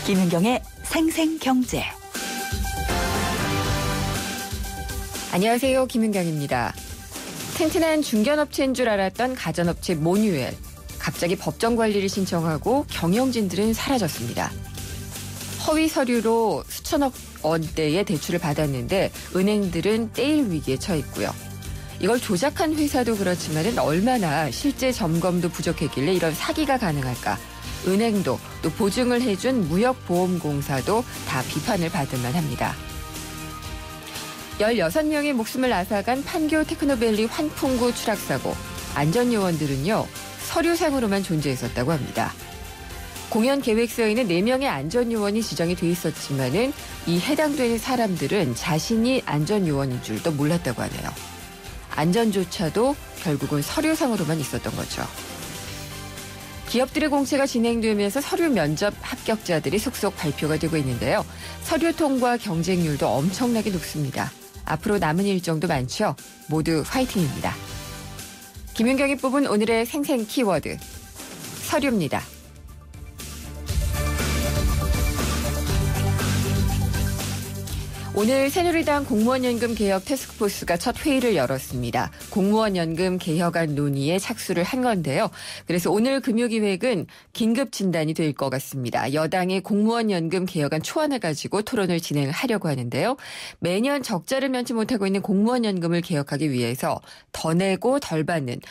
김윤경의 생생경제. 안녕하세요. 김윤경입니다. 튼튼한 중견업체인 줄 알았던 가전업체 모뉴엘. 갑자기 법정 관리를 신청하고 경영진들은 사라졌습니다. 허위 서류로 수천억 원대의 대출을 받았는데 은행들은 떼일 위기에 처했고요. 이걸 조작한 회사도 그렇지만 얼마나 실제 점검도 부족했길래 이런 사기가 가능할까. 은행도 또 보증을 해준 무역보험공사도 다 비판을 받을 만합니다. 16명의 목숨을 앗아간 판교 테크노밸리 환풍구 추락사고. 안전요원들은요, 서류상으로만 존재했었다고 합니다. 공연 계획서에는 4명의 안전요원이 지정이 돼 있었지만은 이 해당되는 사람들은 자신이 안전요원인 줄도 몰랐다고 하네요. 안전조차도 결국은 서류상으로만 있었던 거죠. 기업들의 공채가 진행되면서 서류 면접 합격자들이 속속 발표가 되고 있는데요. 서류 통과 경쟁률도 엄청나게 높습니다. 앞으로 남은 일정도 많죠. 모두 화이팅입니다. 김윤경이 뽑은 오늘의 생생 키워드, 서류입니다. 오늘 새누리당 공무원연금 개혁 태스크포스가 첫 회의를 열었습니다. 공무원연금 개혁안 논의에 착수를 한 건데요. 그래서 오늘 금요기획은 긴급 진단이 될 것 같습니다. 여당의 공무원연금 개혁안 초안을 가지고 토론을 진행하려고 하는데요. 매년 적자를 면치 못하고 있는 공무원연금을 개혁하기 위해서 더 내고 덜 받는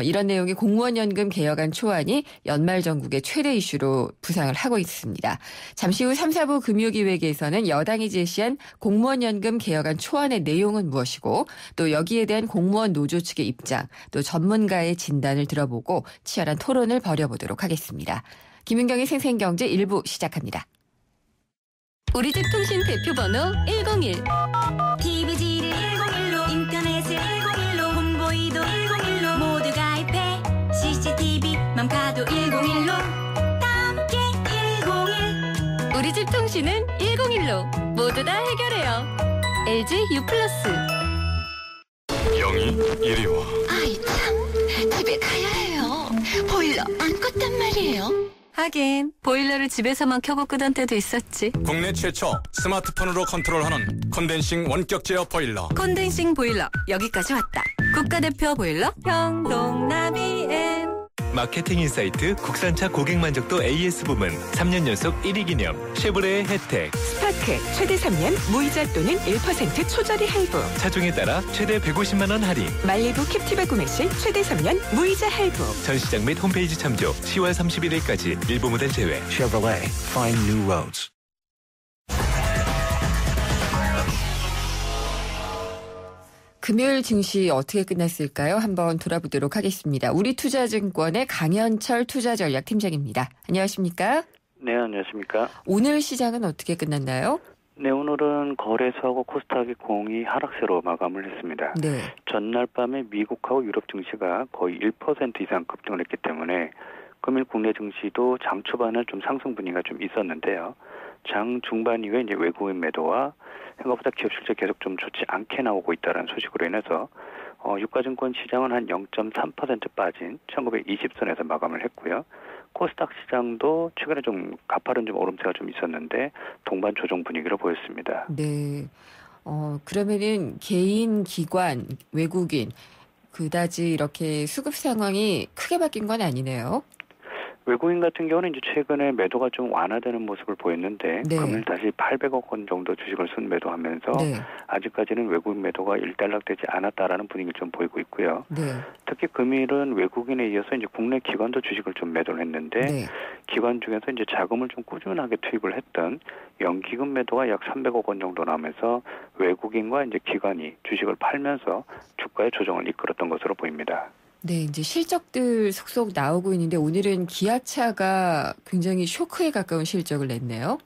이런 내용의 공무원연금 개혁안 초안이 연말정국의 최대 이슈로 부상을 하고 있습니다. 잠시 후 3, 4부 금요기획에서는 여당이 제시한 공무원연금 개혁안 초안의 내용은 무엇이고 또 여기에 대한 공무원 노조 측의 입장, 또 전문가의 진단을 들어보고 치열한 토론을 벌여보도록 하겠습니다. 김윤경의 생생경제 1부 시작합니다. 우리집 통신 대표번호 101. TV지를 101로, 인터넷을 101로, 홈보이도 101로, 모두 가입해. CCTV만 봐도 101로, 다 함께 101. 우리집 통신은 101로 모두 다 해결해요. LG U+. 영희, 이리 와. 아이 참, 집에 가야 해요. 보일러 안 껐단 말이에요. 하긴 보일러를 집에서만 켜고 끄던 때도 있었지. 국내 최초 스마트폰으로 컨트롤하는 컨덴싱 원격 제어 보일러. 컨덴싱 보일러 여기까지 왔다. 국가대표 보일러 평동나비엔. 마케팅 인사이트 국산차 고객 만족도 AS 부문 3년 연속 1위 기념 쉐보레의 혜택. 스파크 최대 3년 무이자 또는 1% 초저리 할부. 차종에 따라 최대 150만 원 할인. 말리부 캡티바 구매 시 최대 3년 무이자 할부. 전시장 및 홈페이지 참조 10월 31일까지 일부 모델 제외. Chevrolet, find new roads. 금요일 증시 어떻게 끝났을까요? 한번 돌아보도록 하겠습니다. 우리투자증권의 강현철 투자전략팀장입니다. 안녕하십니까? 네, 안녕하십니까? 오늘 시장은 어떻게 끝났나요? 네, 오늘은 거래소하고 코스닥이 공히 하락세로 마감을 했습니다. 네. 전날 밤에 미국하고 유럽 증시가 거의 1% 이상 급등을 했기 때문에 금일 국내 증시도 장 초반에 좀 상승 분위기가 좀 있었는데요. 장 중반 이후에 이제 외국인 매도와 생각보다 기업 실적 계속 좀 좋지 않게 나오고 있다는 소식으로 인해서 유가증권 시장은 한 0.3% 빠진 1920선에서 마감을 했고요. 코스닥 시장도 최근에 좀 가파른 좀 오름세가 좀 있었는데 동반 조정 분위기로 보였습니다. 네. 그러면은 개인, 기관, 외국인 그다지 이렇게 수급 상황이 크게 바뀐 건 아니네요. 외국인 같은 경우는 이제 최근에 매도가 좀 완화되는 모습을 보였는데 네. 금일 다시 800억 원 정도 주식을 순매도하면서 네. 아직까지는 외국인 매도가 일단락되지 않았다라는 분위기를 좀 보이고 있고요. 네. 특히 금일은 외국인에 이어서 이제 국내 기관도 주식을 좀 매도를 했는데 네. 기관 중에서 이제 자금을 좀 꾸준하게 투입을 했던 연기금 매도가 약 300억 원 정도 나오면서 외국인과 이제 기관이 주식을 팔면서 주가의 조정을 이끌었던 것으로 보입니다. 네, 이제 실적들 속속 나오고 있는데 오늘은 기아차가 굉장히 쇼크에 가까운 실적을 냈네요.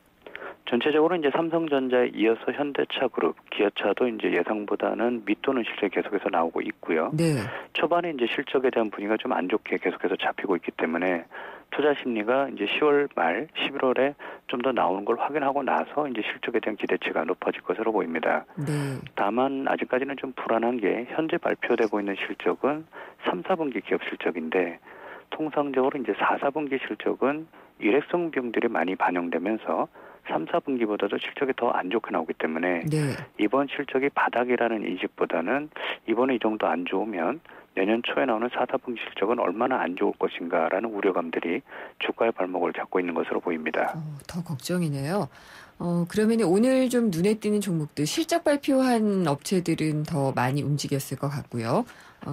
전체적으로 이제 삼성전자에 이어서 현대차그룹, 기아차도 이제 예상보다는 밑도는 실적이 계속해서 나오고 있고요. 네. 초반에 이제 실적에 대한 분위기가 좀 안 좋게 계속해서 잡히고 있기 때문에 투자 심리가 이제 10월 말 11월에 좀 더 나오는 걸 확인하고 나서 이제 실적에 대한 기대치가 높아질 것으로 보입니다. 네. 다만 아직까지는 좀 불안한 게 현재 발표되고 있는 실적은 3, 4분기 기업 실적인데 통상적으로 이제 4, 4분기 실적은 일회성 비용들이 많이 반영되면서 3, 4분기보다도 실적이 더 안 좋게 나오기 때문에 네. 이번 실적이 바닥이라는 인식보다는 이번에 이 정도 안 좋으면 내년 초에 나오는 4, 4분기 실적은 얼마나 안 좋을 것인가라는 우려감들이 주가의 발목을 잡고 있는 것으로 보입니다. 더 걱정이네요. 그러면 오늘 좀 눈에 띄는 종목들 실적 발표한 업체들은 더 많이 움직였을 것 같고요.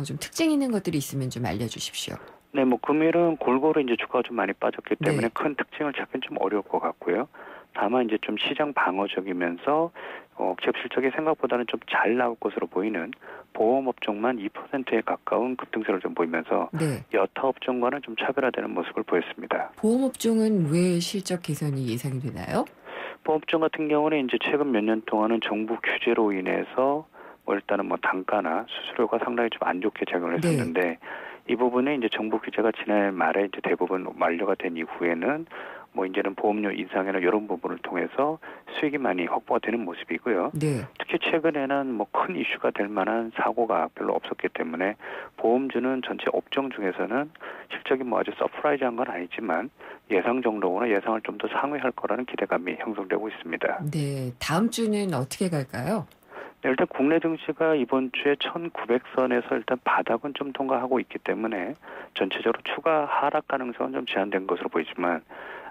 좀 특징 있는 것들이 있으면 좀 알려주십시오. 네, 뭐 금일은 골고루 이제 주가가 좀 많이 빠졌기 때문에 네. 큰 특징을 찾기는 좀 어려울 것 같고요. 다만 이제 좀 시장 방어적이면서 기업 실적이 생각보다는 좀 잘 나올 것으로 보이는 보험 업종만 2%에 가까운 급등세를 좀 보이면서 네. 여타 업종과는 좀 차별화되는 모습을 보였습니다. 보험 업종은 왜 실적 개선이 예상이 되나요? 보험업종 같은 경우는 이제 최근 몇 년 동안은 정부 규제로 인해서 일단은 뭐 단가나 수수료가 상당히 좀 안 좋게 작용을 네. 했었는데 이 부분에 이제 정부 규제가 지난해 말에 이제 대부분 만료가 된 이후에는 뭐 이제는 보험료 인상이나 이런 부분을 통해서 수익이 많이 확보가 되는 모습이고요. 네. 특히 최근에는 뭐 큰 이슈가 될 만한 사고가 별로 없었기 때문에 보험주는 전체 업종 중에서는 실적이 뭐 아주 서프라이즈한 건 아니지만 예상 정도나 예상을 좀 더 상회할 거라는 기대감이 형성되고 있습니다. 네. 다음 주는 어떻게 갈까요? 네, 일단 국내 증시가 이번 주에 1900선에서 일단 바닥은 좀 통과하고 있기 때문에 전체적으로 추가 하락 가능성은 좀 제한된 것으로 보이지만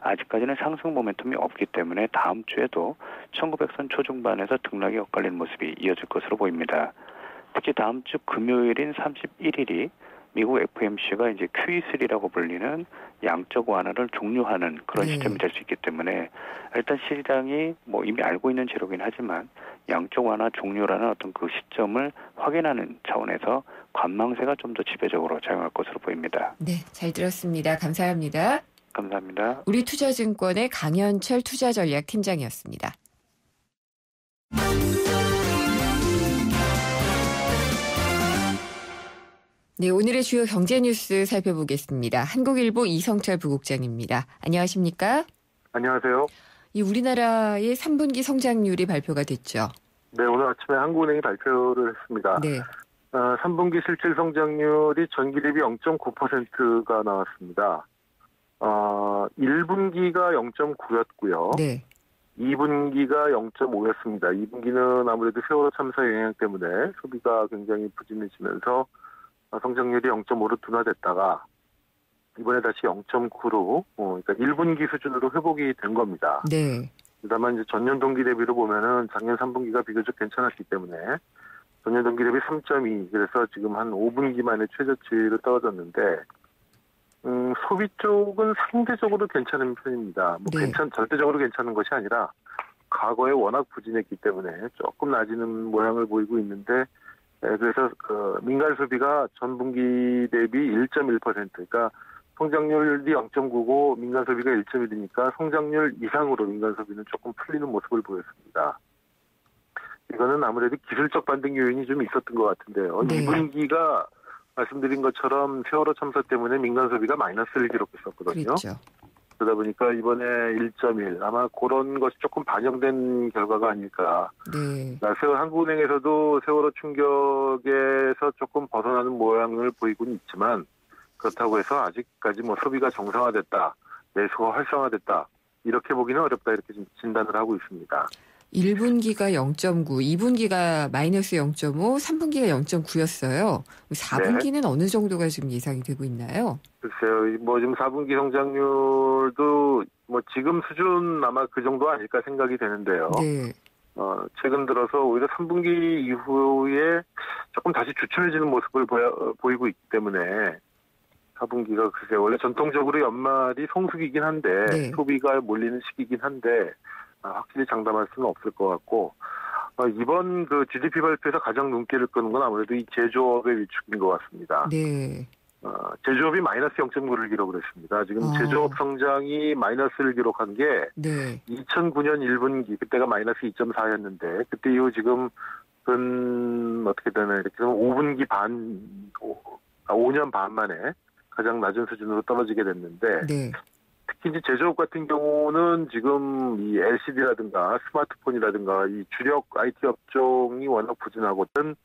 아직까지는 상승 모멘텀이 없기 때문에 다음 주에도 1900선 초중반에서 등락이 엇갈리는 모습이 이어질 것으로 보입니다. 특히 다음 주 금요일인 31일이 미국 FOMC가 이제 QE3라고 불리는 양적 완화를 종료하는 그런 네. 시점이 될 수 있기 때문에 일단 시장이 뭐 이미 알고 있는 재료긴 하지만 양적 완화 종료라는 어떤 그 시점을 확인하는 차원에서 관망세가 좀 더 지배적으로 작용할 것으로 보입니다. 네. 잘 들었습니다. 감사합니다. 감사합니다. 우리투자증권의 강현철 투자전략팀장이었습니다. 네, 오늘의 주요 경제 뉴스 살펴보겠습니다. 한국일보 이성철 부국장입니다. 안녕하십니까? 안녕하세요. 이 우리나라의 3분기 성장률이 발표가 됐죠. 네, 오늘 아침에 한국은행이 발표를 했습니다. 네. 3분기 실질 성장률이 전기 대비 0.9%가 나왔습니다. 1분기가 0.9였고요. 네. 2분기가 0.5였습니다. 2분기는 아무래도 세월호 참사 영향 때문에 소비가 굉장히 부진해지면서 성장률이 0.5로 둔화됐다가 이번에 다시 0.9로 그러니까 1분기 수준으로 회복이 된 겁니다. 네. 다만 이제 전년 동기 대비로 보면은 작년 3분기가 비교적 괜찮았기 때문에 전년 동기 대비 3.2 그래서 지금 한 5분기 만에 최저치로 떨어졌는데 소비 쪽은 상대적으로 괜찮은 편입니다. 뭐 네. 절대적으로 괜찮은 것이 아니라 과거에 워낙 부진했기 때문에 조금 낮아지는 모양을 보이고 있는데 그래서 민간 소비가 전분기 대비 1.1% 그러니까 성장률이 0.9고 민간 소비가 1.1이니까 성장률 이상으로 민간 소비는 조금 풀리는 모습을 보였습니다. 이거는 아무래도 기술적 반등 요인이 좀 있었던 것 같은데요. 네. 2분기가 말씀드린 것처럼 세월호 참사 때문에 민간 소비가 마이너스를 기록했었거든요. 그렇죠. 그러다 보니까 이번에 1.1 아마 그런 것이 조금 반영된 결과가 아닐까. 네. 한국은행에서도 세월호 충격에서 조금 벗어나는 모양을 보이고는 있지만 그렇다고 해서 아직까지 뭐 소비가 정상화됐다, 내수가 활성화됐다 이렇게 보기는 어렵다 이렇게 좀 진단을 하고 있습니다. 1분기가 0.9, 2분기가 마이너스 0.5, 3분기가 0.9였어요. 4분기는 네. 어느 정도가 지금 예상이 되고 있나요? 글쎄요, 뭐 지금 4분기 성장률도 뭐 지금 수준 아마 그 정도 아닐까 생각이 되는데요. 네. 최근 들어서 오히려 3분기 이후에 조금 다시 주춤해지는 모습을 보이고 있기 때문에 4분기가 글쎄 원래 전통적으로 연말이 성수기이긴 한데 네. 소비가 몰리는 시기이긴 한데 확실히 장담할 수는 없을 것 같고 이번 그 GDP 발표에서 가장 눈길을 끄는 건 아무래도 이 제조업의 위축인 것 같습니다. 네. 제조업이 마이너스 0.9를 기록을 했습니다. 지금 제조업 성장이 마이너스를 기록한 게 네. 2009년 1분기 그때가 마이너스 2.4였는데 그때 이후 지금 어떻게 되나 이렇게 되면 5분기 5년 반 만에 가장 낮은 수준으로 떨어지게 됐는데 네. 특히 이제 제조업 같은 경우는 지금 이 LCD라든가 스마트폰이라든가 이 주력 IT 업종이 워낙 부진하거든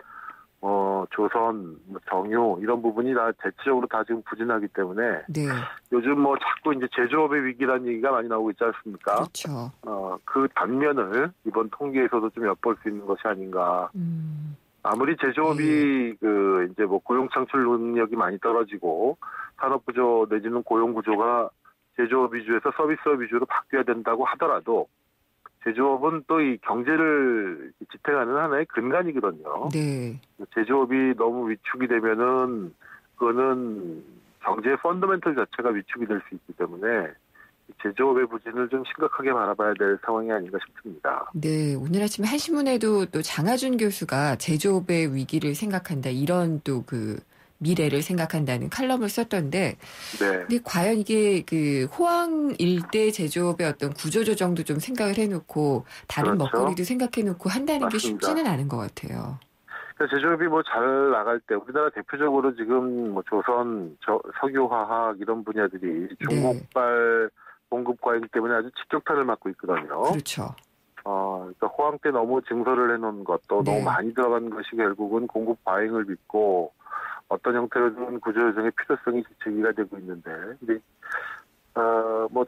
조선, 정유 이런 부분이 다 대체적으로 다 지금 부진하기 때문에 네. 요즘 자꾸 이제 제조업의 위기라는 얘기가 많이 나오고 있지 않습니까? 그렇죠. 그 단면을 이번 통계에서도 좀 엿볼 수 있는 것이 아닌가. 아무리 제조업이 이제 고용 창출 능력이 많이 떨어지고 산업 구조 내지는 고용 구조가 제조업 위주에서 서비스업 위주로 바뀌어야 된다고 하더라도 제조업은 또 이 경제를 지탱하는 하나의 근간이거든요. 네. 제조업이 너무 위축이 되면은 그거는 경제의 펀더멘털 자체가 위축이 될 수 있기 때문에 제조업의 부진을 좀 심각하게 바라봐야 될 상황이 아닌가 싶습니다. 네, 오늘 아침에 한신문에도 또 장하준 교수가 제조업의 위기를 생각한다 이런 또 미래를 생각한다는 칼럼을 썼던데, 네. 근데 과연 이게 호황 일대 제조업의 어떤 구조조정도 좀 생각을 해놓고 다른 그렇죠. 먹거리도 생각해놓고 한다는 맞습니다. 게 쉽지는 않은 것 같아요. 제조업이 잘 나갈 때 우리나라 대표적으로 지금 조선, 석유화학 이런 분야들이 중국발 공급 과잉 때문에 아주 직격탄을 맞고 있거든요. 그렇죠. 그러니까 호황 때 너무 증설을 해놓은 것도 너무 많이 들어간 것이 결국은 공급 과잉을 빚고 어떤 형태로든 구조조정의 필요성이 제기가 되고 있는데, 근데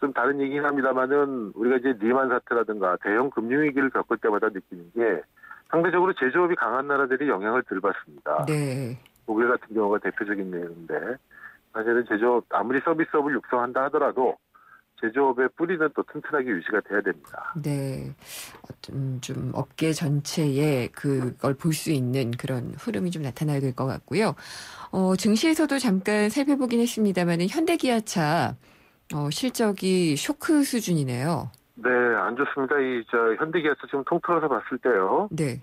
좀 다른 얘기긴 합니다만은 우리가 이제 리만 사태라든가 대형 금융위기를 겪을 때마다 느끼는 게 상대적으로 제조업이 강한 나라들이 영향을 덜 받습니다. 네. 독일 같은 경우가 대표적인 예인데, 사실은 제조업 아무리 서비스업을 육성한다 하더라도 제조업의 뿌리는 또 튼튼하게 유지가 돼야 됩니다. 네. 좀 업계 전체에 그걸 볼 수 있는 그런 흐름이 좀 나타나야 될 것 같고요. 증시에서도 잠깐 살펴보긴 했습니다만 현대기아차 실적이 쇼크 수준이네요. 네, 안 좋습니다. 현대기아차 지금 통틀어서 봤을 때요. 네.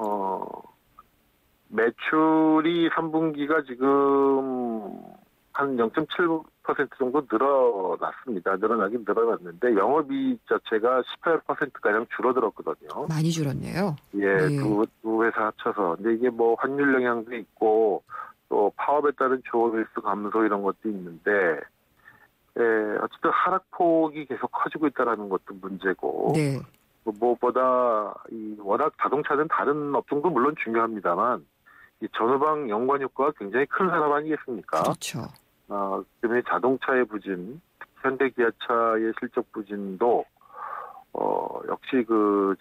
매출이 3분기가 지금 한 0.7% 정도 늘어나긴 늘어났는데 영업이익 자체가 18%가량 줄어들었거든요. 많이 줄었네요. 예, 네. 두 회사 합쳐서. 근데 이게 환율 영향도 있고 또 파업에 따른 조업일수 감소 이런 것도 있는데, 어쨌든 하락폭이 계속 커지고 있다는 것도 문제고. 네. 무엇보다 워낙 자동차는 다른 업종도 물론 중요합니다만 이 전후방 연관 효과가 굉장히 큰 산업 아니겠습니까? 그렇죠. 때문에 자동차의 부진, 현대기아차의 실적 부진도 역시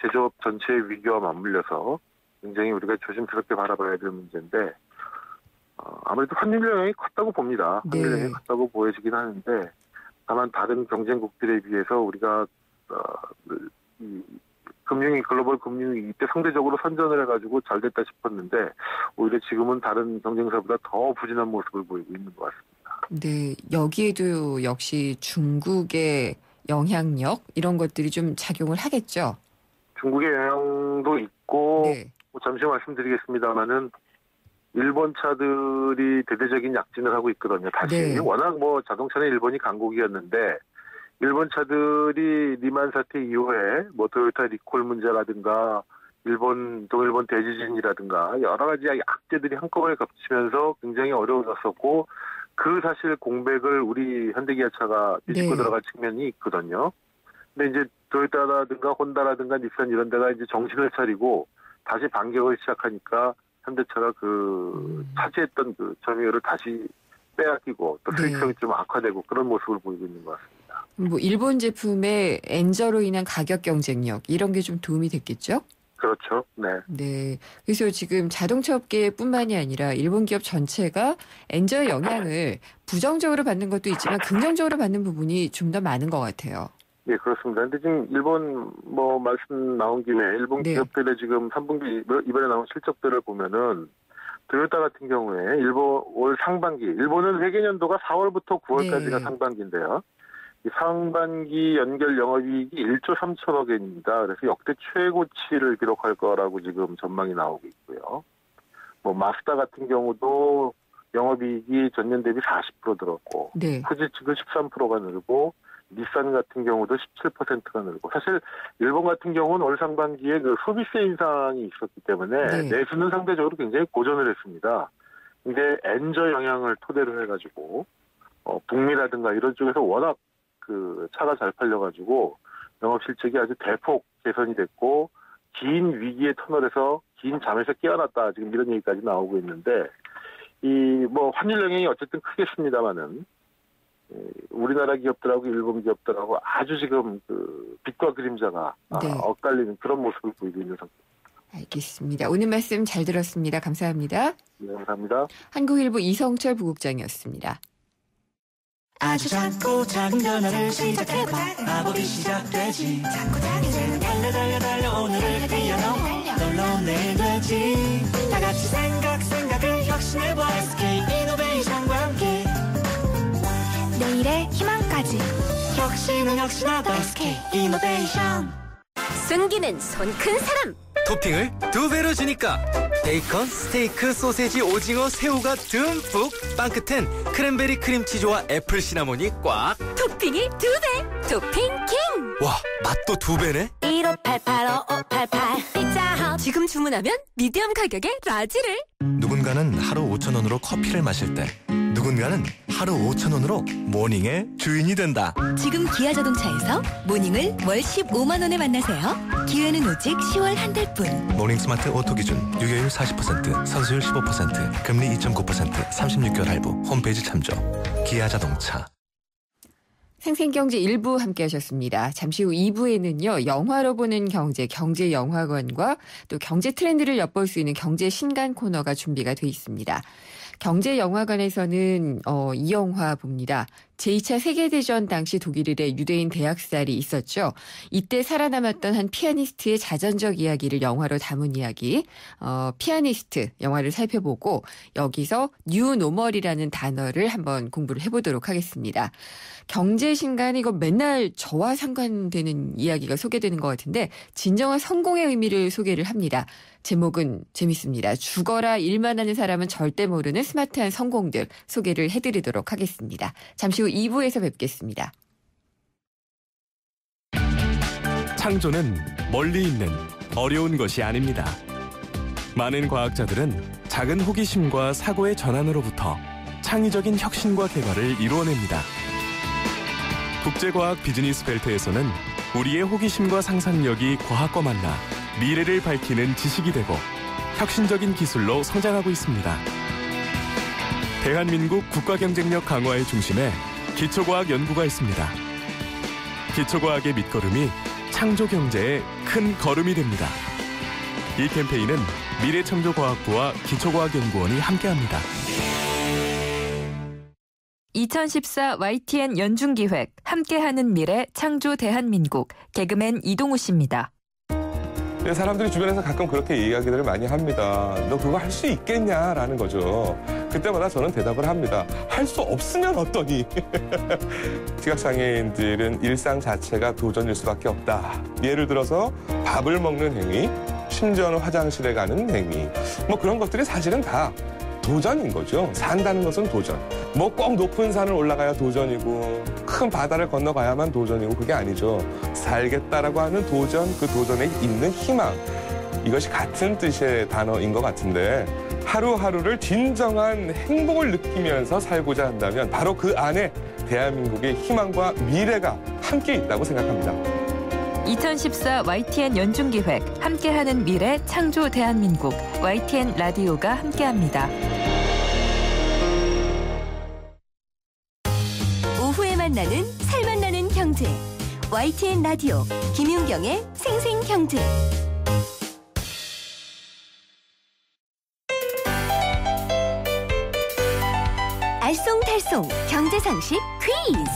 제조업 전체의 위기와 맞물려서 굉장히 우리가 조심스럽게 바라봐야 될 문제인데, 아무래도 환율 영향이 컸다고 봅니다. 환율 영향이 컸다고 보여지긴 하는데, 다만 다른 경쟁국들에 비해서 우리가 글로벌 금융위기 때 상대적으로 선전을 해가지고 잘 됐다 싶었는데 오히려 지금은 다른 경쟁사보다 더 부진한 모습을 보이고 있는 것 같습니다. 네, 여기에도 역시 중국의 영향력 이런 것들이 좀 작용을 하겠죠. 중국의 영향도 있고, 네. 잠시 말씀드리겠습니다만은 일본 차들이 대대적인 약진을 하고 있거든요. 다시. 네. 워낙 자동차는 일본이 강국이었는데 일본 차들이 리만 사태 이후에 토요타 리콜 문제라든가 동일본 대지진이라든가 여러 가지 악재들이 한꺼번에 겹치면서 굉장히 어려워졌었고, 그 사실 공백을 우리 현대기아차가 뒤집고 들어갈 측면이 있거든요. 근데 이제 토요타라든가 혼다라든가 닛산 이런 데가 이제 정신을 차리고 다시 반격을 시작하니까 현대차가 차지했던 점유율을 다시 빼앗기고 또 수익성이 좀 악화되고 그런 모습을 보이고 있는 것 같습니다. 일본 제품의 엔저로 인한 가격 경쟁력 이런 게 좀 도움이 됐겠죠? 그렇죠. 네. 네. 그래서 지금 자동차 업계뿐만이 아니라 일본 기업 전체가 엔저의 영향을 부정적으로 받는 것도 있지만 긍정적으로 받는 부분이 좀 더 많은 것 같아요. 네, 그렇습니다. 근데 지금 일본 말씀 나온 김에 일본 기업들의 지금 3분기 이번에 나온 실적들을 보면은 토요타 같은 경우에 올 상반기, 일본은 회계년도가 4월부터 9월까지가 상반기인데요. 이 상반기 연결 영업이익이 1조 3천억 엔입니다. 그래서 역대 최고치를 기록할 거라고 지금 전망이 나오고 있고요. 마스다 같은 경우도 영업이익이 전년 대비 40% 늘었고, 후지츠도 13%가 늘고, 닛산 같은 경우도 17%가 늘고, 사실 일본 같은 경우는 올 상반기에 소비세 인상이 있었기 때문에 내수는 상대적으로 굉장히 고전을 했습니다. 근데 엔저 영향을 토대로 해가지고 북미라든가 이런 쪽에서 워낙 차가 잘 팔려가지고 영업 실적이 아주 대폭 개선이 됐고, 긴 위기의 터널에서 긴 잠에서 깨어났다 지금 이런 얘기까지 나오고 있는데 이 뭐 환율 영향이 어쨌든 크겠습니다만은 우리나라 기업들하고 일본 기업들하고 아주 지금 그 빛과 그림자가 네. 엇갈리는 그런 모습을 보이고 있는 상태. 알겠습니다. 오늘 말씀 잘 들었습니다. 감사합니다. 네, 감사합니다. 한국일보 이성철 부국장이었습니다. 아주 작고 작은 변화를 시작해봐. 마법이 시작되지. 이제는 달려 오늘을 뛰어넘어 놀라운 내일 되지. 다 같이 생각을 혁신해봐. SK 이노베이션과 함께 내일의 희망까지. 혁신은 혁신하다. SK 이노베이션. 승기는 손 큰 사람. 토핑을 2배로 주니까 베이컨, 스테이크, 소세지, 오징어, 새우가 듬뿍. 빵 끝엔 크랜베리 크림치즈와 애플 시나몬이 꽉. 토핑이 2배. 토핑 킹. 와, 맛도 2배네. 1588-5588 피자헛. 지금 주문하면 미디엄 가격에 라지를. 누군가는 하루 5,000원으로 커피를 마실 때 누군가는 하루 5,000원으로 모닝의 주인이 된다. 지금 기아자동차에서 모닝을 월 15만 원에 만나세요. 기회는 오직 10월 한 달뿐. 모닝 스마트 오토 기준 유효율 40%, 선수율 15%, 금리 2.9%, 36개월 할부, 홈페이지 참조. 기아자동차. 생생경제 1부 함께 하셨습니다. 잠시 후 2부에는요. 영화로 보는 경제, 경제영화관과 또 경제 트렌드를 엿볼 수 있는 경제 신간 코너가 준비가 돼 있습니다. 경제영화관에서는 이 영화 봅니다. 제2차 세계대전 당시 독일의 유대인 대학살이 있었죠. 이때 살아남았던 한 피아니스트의 자전적 이야기를 영화로 담은 이야기. 피아니스트 영화를 살펴보고 여기서 뉴노멀이라는 단어를 한번 공부를 해보도록 하겠습니다. 경제신간 이거 맨날 저와 상관되는 이야기가 소개되는 것 같은데 진정한 성공의 의미를 소개를 합니다. 제목은 재밌습니다. 죽어라 일만 하는 사람은 절대 모르는 스마트한 성공들 소개를 해드리도록 하겠습니다. 잠시 후 2부에서 뵙겠습니다. 창조는 멀리 있는 어려운 것이 아닙니다. 많은 과학자들은 작은 호기심과 사고의 전환으로부터 창의적인 혁신과 개발을 이루어냅니다. 국제과학 비즈니스 벨트에서는 우리의 호기심과 상상력이 과학과 만나 미래를 밝히는 지식이 되고 혁신적인 기술로 성장하고 있습니다. 대한민국 국가경쟁력 강화의 중심에 기초과학 연구가 있습니다. 기초과학의 밑거름이 창조경제의 큰 걸음이 됩니다. 이 캠페인은 미래창조과학부와 기초과학연구원이 함께합니다. 2014 YTN 연중기획 함께하는 미래 창조 대한민국 개그맨 이동우 씨입니다. 사람들이 주변에서 가끔 그렇게 이야기들을 많이 합니다. 너 그거 할 수 있겠냐라는 거죠. 그때마다 저는 대답을 합니다. 할 수 없으면 어떠니? 시각장애인들은 일상 자체가 도전일 수밖에 없다. 예를 들어서 밥을 먹는 행위, 심지어는 화장실에 가는 행위. 뭐 그런 것들이 사실은 다 도전인 거죠. 산다는 것은 도전. 뭐 꼭 높은 산을 올라가야 도전이고 큰 바다를 건너가야만 도전이고 그게 아니죠. 살겠다라고 하는 도전, 그 도전에 있는 희망. 이것이 같은 뜻의 단어인 것 같은데 하루하루를 진정한 행복을 느끼면서 살고자 한다면 바로 그 안에 대한민국의 희망과 미래가 함께 있다고 생각합니다. 2014 YTN 연중기획 함께하는 미래 창조 대한민국 YTN 라디오가 함께합니다. 오후에 만나는 살맛나는 경제. YTN 라디오 김윤경의 생생경제. 알쏭달쏭 경제상식 퀴즈.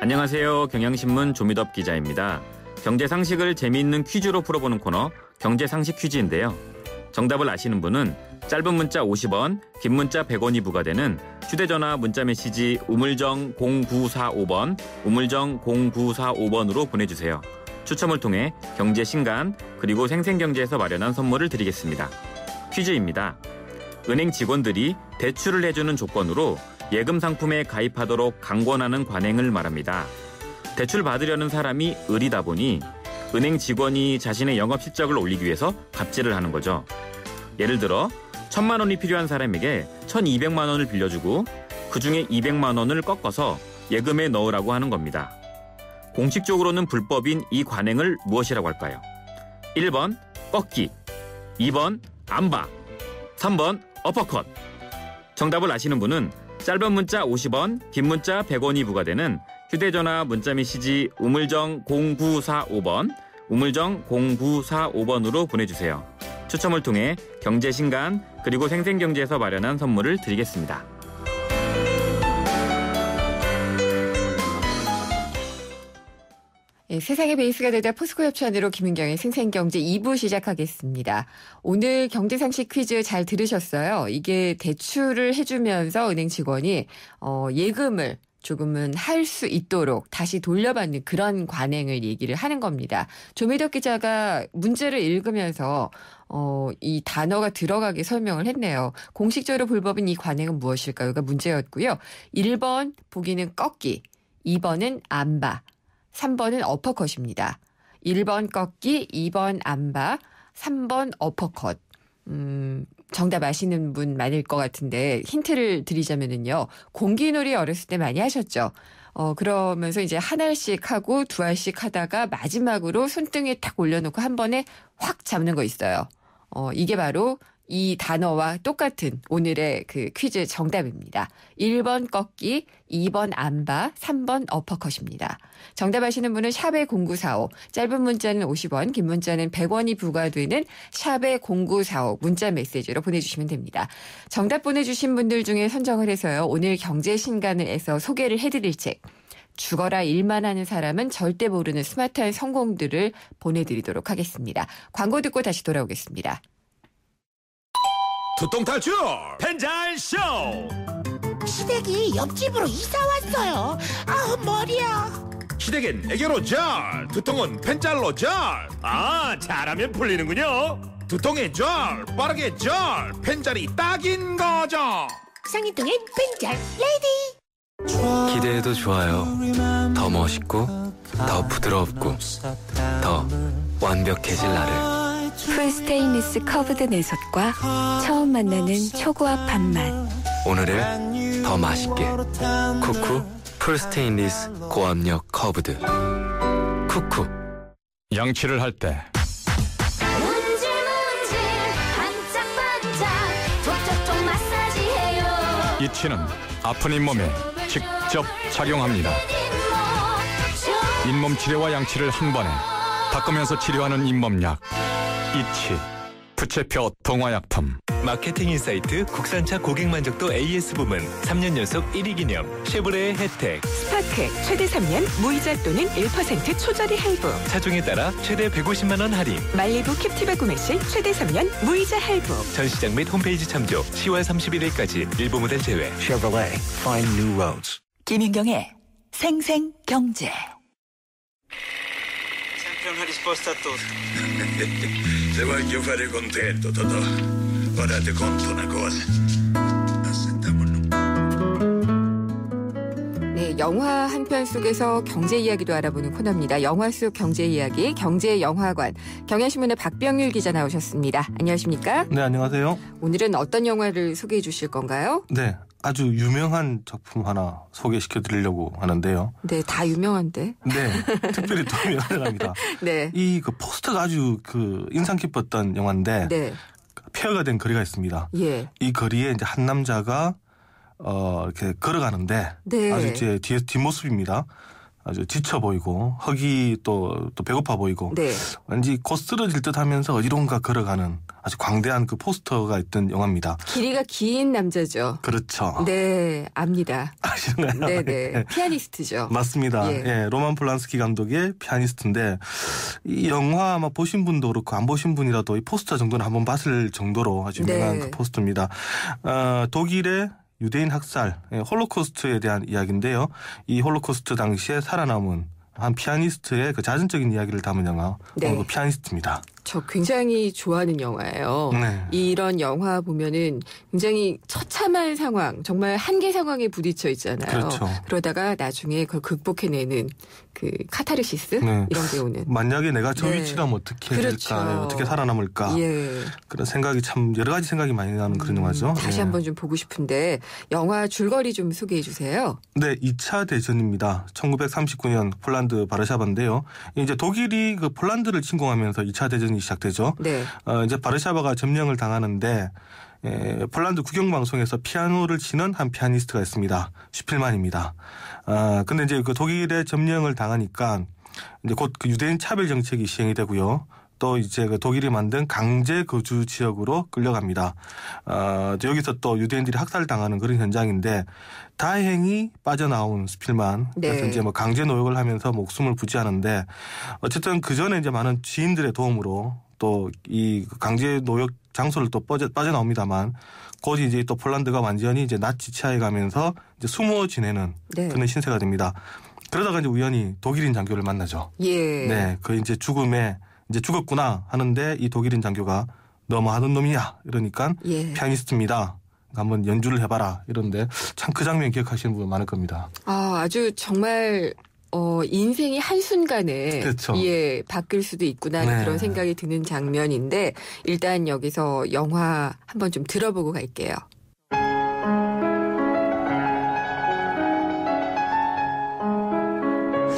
안녕하세요. 경향신문 조미덕 기자입니다. 경제상식을 재미있는 퀴즈로 풀어보는 코너 경제상식 퀴즈인데요. 정답을 아시는 분은 짧은 문자 50원, 긴 문자 100원이 부과되는 휴대전화 문자메시지 우물정 0945번, 우물정 0945번으로 보내주세요. 추첨을 통해 경제신간 그리고 생생경제에서 마련한 선물을 드리겠습니다. 퀴즈입니다. 은행 직원들이 대출을 해주는 조건으로 예금 상품에 가입하도록 강권하는 관행을 말합니다. 대출 받으려는 사람이 을이다 보니 은행 직원이 자신의 영업 실적을 올리기 위해서 갑질을 하는 거죠. 예를 들어 1,000만 원이 필요한 사람에게 1,200만 원을 빌려주고 그중에 200만 원을 꺾어서 예금에 넣으라고 하는 겁니다. 공식적으로는 불법인 이 관행을 무엇이라고 할까요? 1번 꺾기, 2번 암바, 3번 어퍼컷. 정답을 아시는 분은 짧은 문자 50원, 긴 문자 100원이 부과되는 휴대전화 문자메시지 우물정 0945번, 우물정 0945번으로 보내주세요. 추첨을 통해 경제신간 그리고 생생경제에서 마련한 선물을 드리겠습니다. 네, 세상의 베이스가 되다 포스코 협찬으로 김은경의 생생경제 2부 시작하겠습니다. 오늘 경제상식 퀴즈 잘 들으셨어요? 이게 대출을 해주면서 은행 직원이 예금을 조금은 할 수 있도록 다시 돌려받는 그런 관행을 얘기를 하는 겁니다. 조미덕 기자가 문제를 읽으면서 이 단어가 들어가게 설명을 했네요. 공식적으로 불법인 이 관행은 무엇일까요가 문제였고요. 1번 보기는 꺾기, 2번은 암바, 3번은 어퍼컷입니다. 1번 꺾기, 2번 암바, 3번 어퍼컷. 정답 아시는 분 많을 것 같은데 힌트를 드리자면은요. 공기놀이 어렸을 때 많이 하셨죠. 그러면서 이제 한 알씩 하고 두 알씩 하다가 마지막으로 손등에 탁 올려놓고 한 번에 확 잡는 거 있어요. 이게 바로 이 단어와 똑같은 오늘의 그 퀴즈 정답입니다. 1번 꺾기, 2번 암바, 3번 어퍼컷입니다. 정답 아시는 분은 샵의 0945, 짧은 문자는 50원, 긴 문자는 100원이 부과되는 샵의 0945 문자 메시지로 보내주시면 됩니다. 정답 보내주신 분들 중에 선정을 해서요. 오늘 경제신간에서 소개를 해드릴 책 죽어라 일만 하는 사람은 절대 모르는 스마트한 성공들을 보내드리도록 하겠습니다. 광고 듣고 다시 돌아오겠습니다. 두통 탈출 펜잘쇼. 시댁이 옆집으로 이사 왔어요. 아우 머리야. 시댁엔 애교로 절, 두통은 펜잘로 절. 아, 잘하면 풀리는군요. 두통에 절, 빠르게 절, 펜잘이 딱인 거죠. 상이동엔 펜잘 레이디. 기대해도 좋아요. 더 멋있고 더 부드럽고 더 완벽해질 나를. 풀스테인리스 커브드 내솥과 처음 만나는 초고압 밥맛. 오늘을 더 맛있게. 쿠쿠 풀스테인리스 고압력 커브드. 쿠쿠. 양치를 할 때 문질문질 반짝반짝 톡톡톡 마사지해요. 이 치는 아픈 잇몸에 직접 작용합니다. 잇몸 치료와 양치를 한 번에 닦으면서 치료하는 잇몸약 이치 부채표 동화약품. 마케팅 인사이트 국산차 고객 만족도 AS 부문 3년 연속 1위 기념 쉐보레의 혜택. 스파크 최대 3년 무이자 또는 1% 초저리 할부. 차종에 따라 최대 150만 원 할인. 말리부 캡티바 구매 시 최대 3년 무이자 할부. 전시장 및 홈페이지 참조 10월 31일까지 일부 모델 제외. Chevrolet Find New Roads. 김윤경의 생생경제. Non ha risposto a tutto. Se voglio fare contento, Totò, ora ti conto una cosa. 네, 영화 한 편 속에서 경제 이야기도 알아보는 코너입니다. 영화 속 경제 이야기, 경제영화관. 경향신문의 박병률 기자 나오셨습니다. 안녕하십니까? 네, 안녕하세요. 오늘은 어떤 영화를 소개해 주실 건가요? 네, 아주 유명한 작품 하나 소개시켜 드리려고 하는데요. 네, 다 유명한데. 네, 특별히 더 유명합니다. 네. 이 그 포스터가 아주 그 인상 깊었던 영화인데, 네. 폐허가 된 거리가 있습니다. 예. 이 거리에 이제 한 남자가 이렇게 걸어가는데, 네. 아주 이제 뒷모습입니다. 아주 지쳐 보이고 허기 또 배고파 보이고 네. 왠지 곧 쓰러질 듯하면서 어디론가 걸어가는 아주 광대한 그 포스터가 있던 영화입니다. 길이가 긴 남자죠. 그렇죠. 네, 압니다. 아시나요? 네네. 네. 피아니스트죠. 맞습니다. 예. 예, 로만 폴란스키 감독의 피아니스트인데 이 영화 아마 보신 분도 그렇고 안 보신 분이라도 이 포스터 정도는 한번 봤을 정도로 아주 유명한 네. 그 포스터입니다. 독일의 유대인 학살, 홀로코스트에 대한 이야기인데요. 이 홀로코스트 당시에 살아남은 한 피아니스트의 그 자전적인 이야기를 담은 영화, 네. 그 피아니스트입니다. 저 굉장히 좋아하는 영화예요. 네. 이런 영화 보면은 굉장히 처참한 상황, 정말 한계 상황에 부딪혀 있잖아요. 그렇죠. 그러다가 나중에 그걸 극복해내는 그 카타르시스 네. 이런 게 오는. 만약에 내가 저 네. 위치라면 어떻게 그렇죠. 될까, 어떻게 살아남을까. 예. 그런 생각이 참 여러 가지 생각이 많이 나는 그런 영화죠. 다시 네. 한번 좀 보고 싶은데 영화 줄거리 좀 소개해 주세요. 네, 2차 대전입니다. 1939년 폴란드 바르샤바인데요. 이제 독일이 그 폴란드를 침공하면서 2차 대전이 시작되죠. 네. 이제 바르샤바가 점령을 당하는데 폴란드 국영방송에서 피아노를 치는 한 피아니스트가 있습니다. 슈필만입니다. 근데 이제 그 독일의 점령을 당하니까 이제 곧 그 유대인 차별 정책이 시행이 되고요. 또 이제 그 독일이 만든 강제 거주 지역으로 끌려갑니다. 여기서 또 유대인들이 학살당하는 그런 현장인데 다행히 빠져나온 슈필만. 네. 그래서 이제 뭐 강제 노역을 하면서 목숨을 부지하는데 어쨌든 그 전에 이제 많은 지인들의 도움으로 또 이 강제 노역 장소를 또 빠져나옵니다만 곧 이제 또 폴란드가 완전히 이제 나치 치하에 가면서 이제 숨어 지내는 네. 그런 신세가 됩니다. 그러다가 이제 우연히 독일인 장교를 만나죠. 예. 네, 그 이제 죽음에 이제 죽었구나 하는데 이 독일인 장교가 너 뭐 하는 놈이냐 이러니까 예. 피아니스트입니다. 한번 연주를 해봐라 이러는데 참 그 장면 기억하시는 분 많을 겁니다. 아주 정말 인생이 한순간에 그렇죠. 예, 바뀔 수도 있구나 하는 네. 그런 생각이 드는 장면인데 일단 여기서 영화 한번 좀 들어보고 갈게요.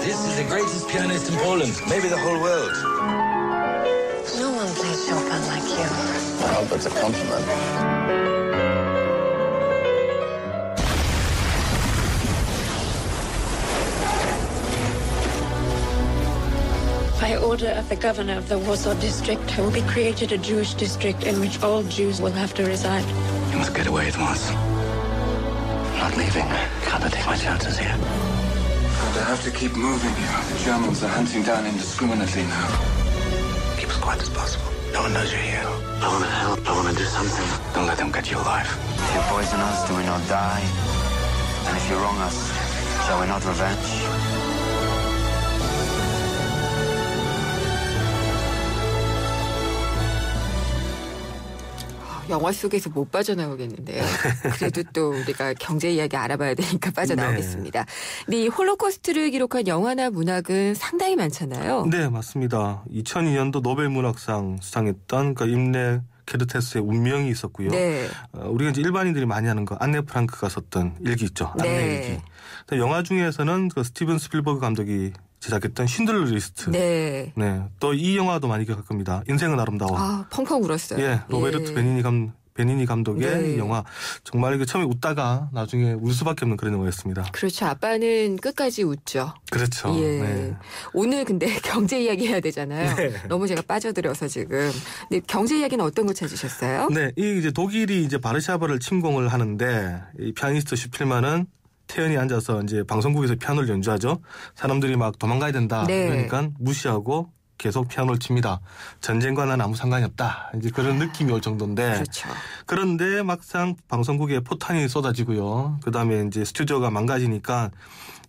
This is the greatest pianist in Poland, maybe the whole world. No one plays Chopin like you. I hope it's a compliment. By order of the governor of the Warsaw district, there will be created a Jewish district in which all Jews will have to reside. You must get away at once. I'm not leaving. Can't I take my chances here? I have to keep moving here. The Germans are hunting down indiscriminately now. Keep as quiet as possible. No one knows you're here. I want to help. I want to do something. Don't let them get you alive. If you poison us, do we not die? And if you wrong us, shall we not revenge? 영화 속에서 못 빠져나오겠는데요. 그래도 또 우리가 경제 이야기 알아봐야 되니까 빠져나오겠습니다. 근데 이 홀로코스트를 기록한 영화나 문학은 상당히 많잖아요. 네, 맞습니다. 2002년도 노벨 문학상 수상했던 그 임레 케르테스의 운명이 있었고요. 네. 우리가 이제 일반인들이 많이 하는 거 안네 프랑크가 썼던 일기 있죠. 안네 네. 일기. 영화 중에서는 그 스티븐 스필버그 감독이 제작했던 쉰들러 리스트. 네. 네. 또 이 영화도 많이 기억할 겁니다. 인생은 아름다워. 펑펑 울었어요. 예, 로베르트 베니니 감독의 네. 이 영화 정말 처음에 웃다가 나중에 울 수밖에 없는 그런 영화였습니다. 그렇죠. 아빠는 끝까지 웃죠. 그렇죠. 예. 네. 오늘 근데 경제 이야기 해야 되잖아요. 네. 너무 제가 빠져들어서 지금. 근데 경제 이야기는 어떤 거 찾으셨어요? 네, 이 이제 독일이 이제 바르샤바를 침공을 하는데 이 피아니스트 슈필만은 태연히 앉아서 이제 방송국에서 피아노를 연주하죠. 사람들이 막 도망가야 된다. 네. 그러니까 무시하고 계속 피아노를 칩니다. 전쟁과 난 아무 상관이 없다. 이제 그런 느낌이 올 정도인데. 그렇죠. 그런데 막상 방송국에 포탄이 쏟아지고요. 그다음에 이제 스튜디오가 망가지니까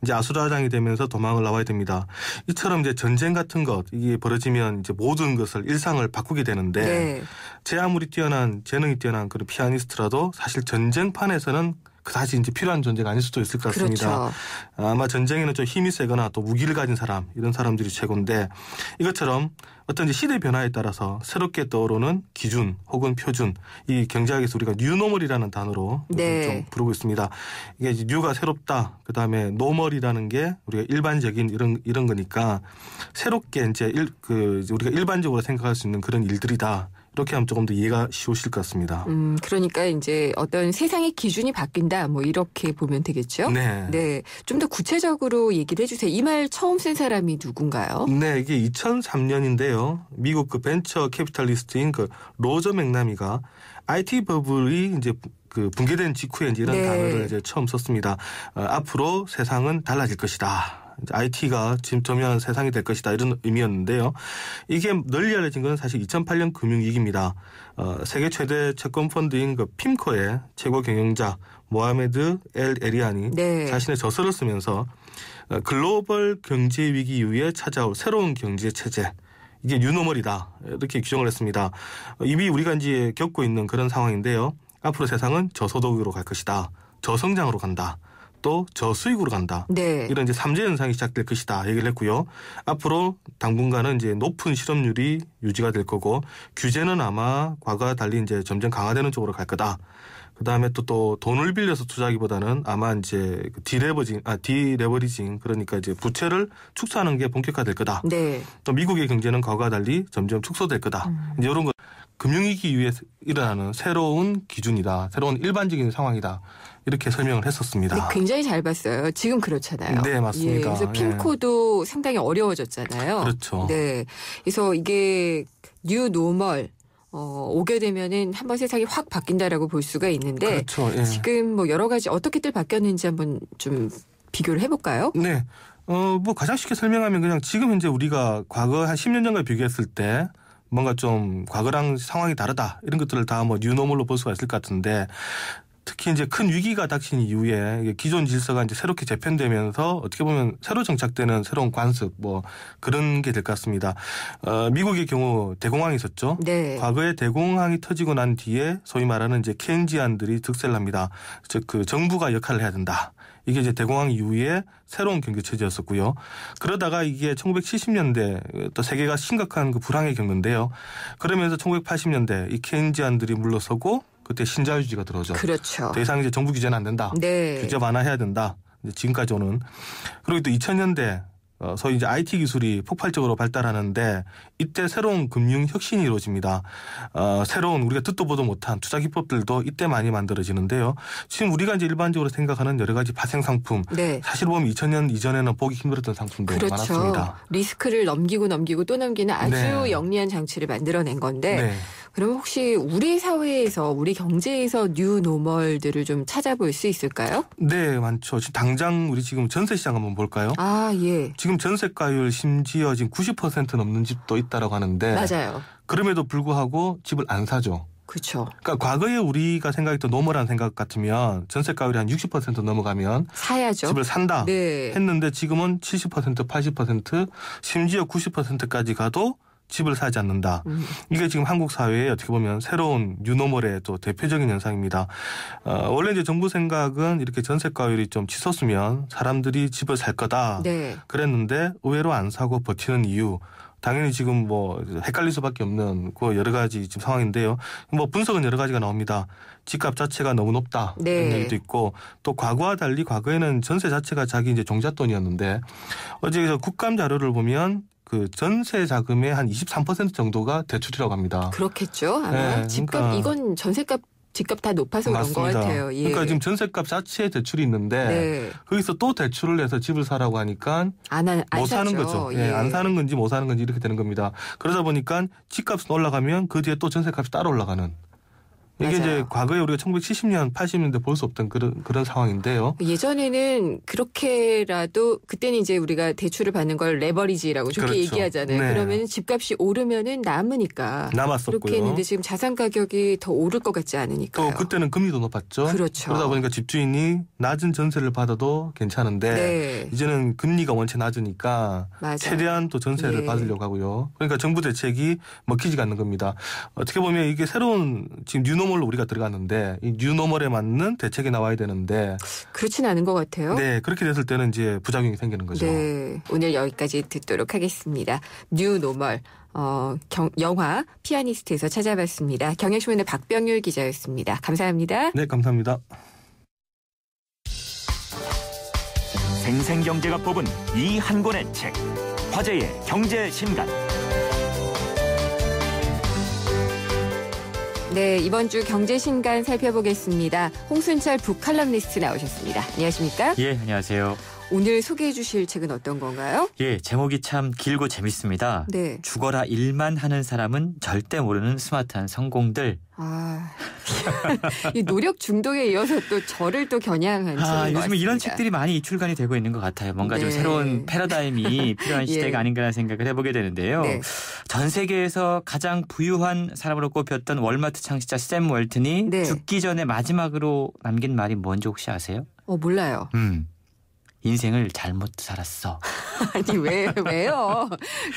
이제 아수라장이 되면서 도망을 나와야 됩니다. 이처럼 이제 전쟁 같은 것 이게 벌어지면 이제 모든 것을 일상을 바꾸게 되는데 네. 제 아무리 뛰어난 재능이 뛰어난 그런 피아니스트라도 사실 전쟁판에서는 그다지 이제 필요한 존재가 아닐 수도 있을 것 같습니다. 그렇죠. 아마 전쟁에는 좀 힘이 세거나 또 무기를 가진 사람 이런 사람들이 최고인데 이것처럼 어떤 이제 시대 변화에 따라서 새롭게 떠오르는 기준 혹은 표준 이 경제학에서 우리가 뉴노멀이라는 단어로 네. 좀 부르고 있습니다. 이게 이제 뉴가 새롭다. 그다음에 노멀이라는 게 우리가 일반적인 이런 거니까 새롭게 이제 우리가 일반적으로 생각할 수 있는 그런 일들이다. 이렇게 하면 조금 더 이해가 쉬우실 것 같습니다. 그러니까 이제 어떤 세상의 기준이 바뀐다. 뭐 이렇게 보면 되겠죠? 네. 네. 좀 더 구체적으로 얘기를 해주세요. 이 말 처음 쓴 사람이 누군가요? 네, 이게 2003년인데요. 미국 그 벤처 캐피탈리스트인 그 로저 맥나미가 IT 버블이 이제 그 붕괴된 직후에 이제 이런 네. 단어를 이제 처음 썼습니다. 앞으로 세상은 달라질 것이다. IT가 지금 점유하는 세상이 될 것이다 이런 의미였는데요. 이게 널리 알려진 건 사실 2008년 금융위기입니다. 세계 최대 채권 펀드인 그 핌코의 최고 경영자 모하메드 엘 에리안이 네. 자신의 저서를 쓰면서 글로벌 경제 위기 이후에 찾아올 새로운 경제 체제 이게 뉴노멀이다 이렇게 규정을 했습니다. 이미 우리가 이제 겪고 있는 그런 상황인데요. 앞으로 세상은 저소득으로 갈 것이다. 저성장으로 간다. 또 저수익으로 간다. 네. 이런 이제 3재 현상이 시작될 것이다 얘기를 했고요. 앞으로 당분간은 이제 높은 실업률이 유지가 될 거고 규제는 아마 과거와 달리 이제 점점 강화되는 쪽으로 갈 거다. 그 다음에 또 돈을 빌려서 투자하기보다는 아마 이제 디레버리징 그러니까 이제 부채를 축소하는 게 본격화될 거다. 네. 또 미국의 경제는 과거와 달리 점점 축소될 거다. 이제 이런 거 금융위기 이후에 일어나는 새로운 기준이다. 새로운 일반적인 상황이다. 이렇게 설명을 했었습니다. 네, 굉장히 잘 봤어요. 지금 그렇잖아요. 네, 맞습니다. 예, 그래서 핀코도 상당히 어려워졌잖아요. 그렇죠. 네, 그래서 이게 뉴 노멀 오게 되면은 한번 세상이 확 바뀐다라고 볼 수가 있는데 그렇죠. 예. 지금 뭐 여러 가지 어떻게들 바뀌었는지 한번 좀 비교를 해볼까요? 네. 뭐 가장 쉽게 설명하면 그냥 지금 현재 우리가 과거 한 10년 전과 비교했을 때 뭔가 좀 과거랑 상황이 다르다 이런 것들을 다 뭐 뉴노멀로 볼 수가 있을 것 같은데 특히 이제 큰 위기가 닥친 이후에 기존 질서가 이제 새롭게 재편되면서 어떻게 보면 새로 정착되는 새로운 관습 뭐 그런 게 될 것 같습니다. 미국의 경우 대공황이 있었죠. 네. 과거에 대공황이 터지고 난 뒤에 소위 말하는 이제 케인지안들이 득세를 합니다. 즉 그 정부가 역할을 해야 된다. 이게 이제 대공황 이후에 새로운 경제 체제였었고요. 그러다가 이게 1970년대 또 세계가 심각한 그 불황을 겪는데요. 그러면서 1980년대 이 케인지안들이 물러서고 그때 신자유주의가 들어오죠. 그렇죠. 더 이상 이제 정부 규제는 안 된다. 네. 규제 완화해야 된다. 지금까지 오는. 그리고 또 2000년대 소위 이제 IT 기술이 폭발적으로 발달하는데 이때 새로운 금융 혁신이 이루어집니다. 새로운 우리가 듣도 보도 못한 투자 기법들도 이때 많이 만들어지는데요. 지금 우리가 이제 일반적으로 생각하는 여러 가지 파생 상품. 네. 사실 보면 2000년 이전에는 보기 힘들었던 상품도 그렇죠. 많았습니다. 리스크를 넘기고 또 넘기는 아주 네. 영리한 장치를 만들어낸 건데 네. 그러면 혹시 우리 사회에서 우리 경제에서 뉴 노멀들을 좀 찾아볼 수 있을까요? 네, 많죠. 지금 당장 우리 지금 전세 시장 한번 볼까요? 아, 예. 지금 전세가율 심지어 지금 90% 넘는 집도 있다라고 하는데 맞아요. 그럼에도 불구하고 집을 안 사죠. 그렇죠. 그러니까 과거에 우리가 생각했던 노멀한 생각 같으면 전세가율이 한 60% 넘어가면 사야죠. 집을 산다 네. 했는데 지금은 70%, 80% 심지어 90%까지 가도 집을 사지 않는다. 이게 지금 한국 사회에 어떻게 보면 새로운 뉴노멀의 또 대표적인 현상입니다. 원래 이제 정부 생각은 이렇게 전세가율이 좀 치솟으면 사람들이 집을 살 거다. 네. 그랬는데 의외로 안 사고 버티는 이유. 당연히 지금 뭐 헷갈릴 수밖에 없는 그 여러 가지 지금 상황인데요. 뭐 분석은 여러 가지가 나옵니다. 집값 자체가 너무 높다. 네. 이런 얘기도 있고 또 과거와 달리 과거에는 전세 자체가 자기 이제 종잣돈이었는데 어제 국감 자료를 보면 그 전세 자금의 한 23% 정도가 대출이라고 합니다. 그렇겠죠. 아마 네, 집값 그러니까 이건 전세값 집값 다 높아서 그런 것 같아요. 예. 그러니까 지금 전세값 자체에 대출이 있는데 네. 거기서 또 대출을 해서 집을 사라고 하니까 안 못 사는 사죠. 거죠. 예. 안 사는 건지 못 사는 건지 이렇게 되는 겁니다. 그러다 보니까 집값은 올라가면 그 뒤에 또 전세값이 따로 올라가는. 이게 맞아요. 이제 과거에 우리가 1970년, 80년대 볼 수 없던 그런 상황인데요. 예전에는 그렇게라도 그때는 이제 우리가 대출을 받는 걸 레버리지라고 좋게 그렇죠. 얘기하잖아요. 네. 그러면 집값이 오르면은 남으니까 남았었고요. 그렇게 했는데 지금 자산 가격이 더 오를 것 같지 않으니까요. 또 그때는 금리도 높았죠. 그렇죠. 그러다 보니까 집주인이 낮은 전세를 받아도 괜찮은데 네. 이제는 금리가 원체 낮으니까 맞아요. 최대한 또 전세를 예. 받으려고 하고요. 그러니까 정부 대책이 먹히지가 않는 겁니다. 어떻게 보면 이게 새로운 지금 뉴노멀로 우리가 들어갔는데 이 뉴노멀에 맞는 대책이 나와야 되는데 그렇진 않은 것 같아요. 네, 그렇게 됐을 때는 이제 부작용이 생기는 거죠. 네, 오늘 여기까지 듣도록 하겠습니다. 뉴 노멀 영화 피아니스트에서 찾아봤습니다. 경향신문의 박병률 기자였습니다. 감사합니다. 네, 감사합니다. 생생경제가 뽑은 이 한 권의 책, 화제의 경제신간. 네, 이번 주 경제신간 살펴보겠습니다. 홍순철 북칼럼니스트 나오셨습니다. 안녕하십니까? 예, 안녕하세요. 오늘 소개해 주실 책은 어떤 건가요? 예, 제목이 참 길고 재밌습니다. 네. 죽어라 일만 하는 사람은 절대 모르는 스마트한 성공들. 아, 이 노력 중독에 이어서 또 저를 또 겨냥한 책인 것 같습니다. 요즘 이런 책들이 많이 출간이 되고 있는 것 같아요. 뭔가 좀 네. 새로운 패러다임이 필요한 시대가 예. 아닌가라는 생각을 해보게 되는데요. 네. 전 세계에서 가장 부유한 사람으로 꼽혔던 월마트 창시자 샘 월튼이 네. 죽기 전에 마지막으로 남긴 말이 뭔지 혹시 아세요? 몰라요. 인생을 잘못 살았어. 아니 왜요?